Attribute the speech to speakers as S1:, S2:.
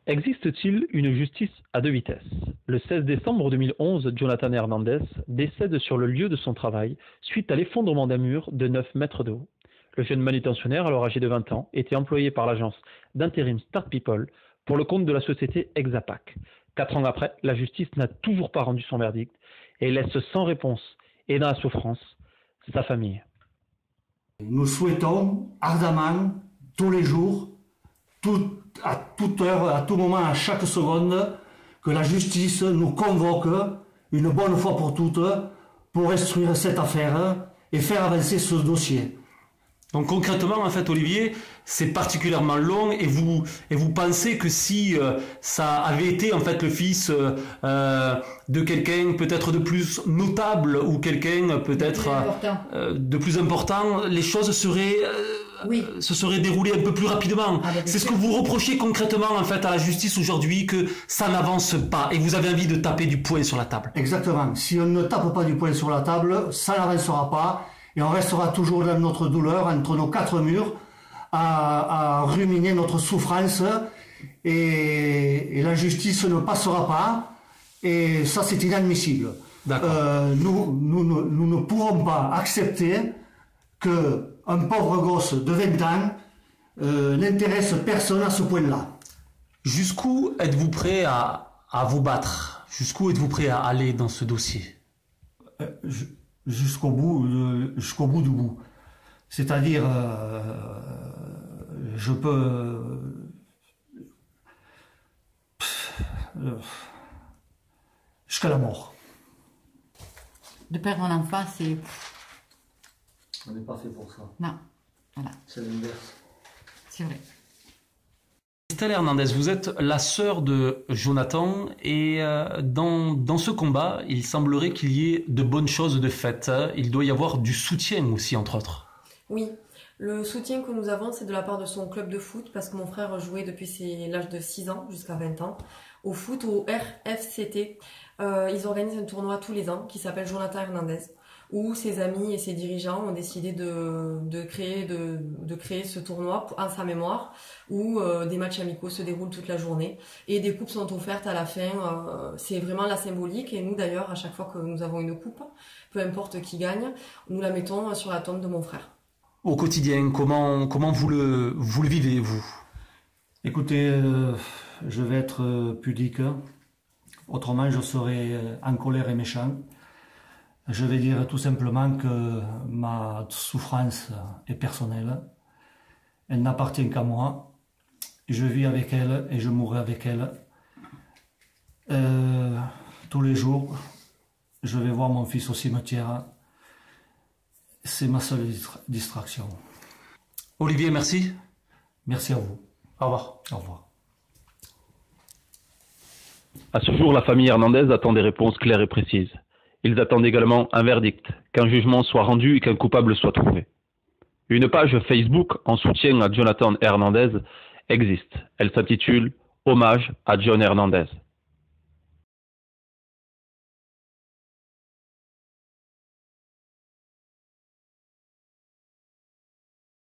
S1: Existe-t-il une justice à deux vitesses? Le 16 décembre 2011, Jonathan Hernandez décède sur le lieu de son travail suite à l'effondrement d'un mur de 9 mètres de haut. Le jeune manutentionnaire, alors âgé de 20 ans, était employé par l'agence d'intérim Start People pour le compte de la société Exapac. 4 ans après, la justice n'a toujours pas rendu son verdict et laisse sans réponse et dans la souffrance sa famille.
S2: Nous souhaitons ardemment, tous les jours, à toute heure, à tout moment, à chaque seconde, que la justice nous convoque une bonne fois pour toutes pour instruire cette affaire et faire avancer ce dossier.
S3: Donc concrètement, en fait, Olivier, c'est particulièrement long et vous pensez que si ça avait été en fait le fils de quelqu'un peut-être de plus notable ou quelqu'un peut-être de plus important, les choses se seraient déroulées un peu plus rapidement. C'est ce que vous reprochez concrètement en fait à la justice aujourd'hui, que ça n'avance pas et vous avez envie de taper du poing sur la table.
S2: Exactement. Si on ne tape pas du poing sur la table, ça n'avancera pas. Et on restera toujours dans notre douleur, entre nos quatre murs, à ruminer notre souffrance. Et la justice ne passera pas. Et ça, c'est inadmissible. Nous ne pourrons pas accepter qu'un pauvre gosse de 20 ans n'intéresse personne à ce point-là.
S3: Jusqu'où êtes-vous prêt à vous battre? Jusqu'où êtes-vous prêt à aller dans ce dossier?
S2: Jusqu'au bout du bout. C'est-à-dire, je peux... jusqu'à la mort.
S4: De perdre un enfant, c'est...
S2: On n'est pas fait pour ça.
S4: Non, voilà.
S2: C'est l'inverse.
S4: C'est vrai.
S3: Estelle Hernandez, vous êtes la sœur de Jonathan et dans ce combat, il semblerait qu'il y ait de bonnes choses de faites. Il doit y avoir du soutien aussi, entre autres.
S5: Oui, le soutien que nous avons, c'est de la part de son club de foot, parce que mon frère jouait depuis l'âge de 6 ans jusqu'à 20 ans au foot, au RFCT. Ils organisent un tournoi tous les ans qui s'appelle Jonathan Hernandez, où ses amis et ses dirigeants ont décidé de créer ce tournoi en sa mémoire, où des matchs amicaux se déroulent toute la journée et des coupes sont offertes à la fin. C'est vraiment la symbolique, et nous d'ailleurs, à chaque fois que nous avons une coupe, peu importe qui gagne, nous la mettons sur la tombe de mon frère.
S3: Au quotidien, comment vous le vivez, vous?
S2: Écoutez, je vais être pudique, autrement je serai en colère et méchant. Je vais dire tout simplement que ma souffrance est personnelle. Elle n'appartient qu'à moi. Je vis avec elle et je mourrai avec elle. Tous les jours, je vais voir mon fils au cimetière. C'est ma seule distraction.
S3: Olivier, merci.
S2: Merci à vous.
S3: Au revoir.
S2: Au revoir.
S1: À ce jour, la famille Hernandez attend des réponses claires et précises. Ils attendent également un verdict, qu'un jugement soit rendu et qu'un coupable soit trouvé. Une page Facebook en soutien à Jonathan Hernandez existe. Elle s'intitule « Hommage à John Hernandez ».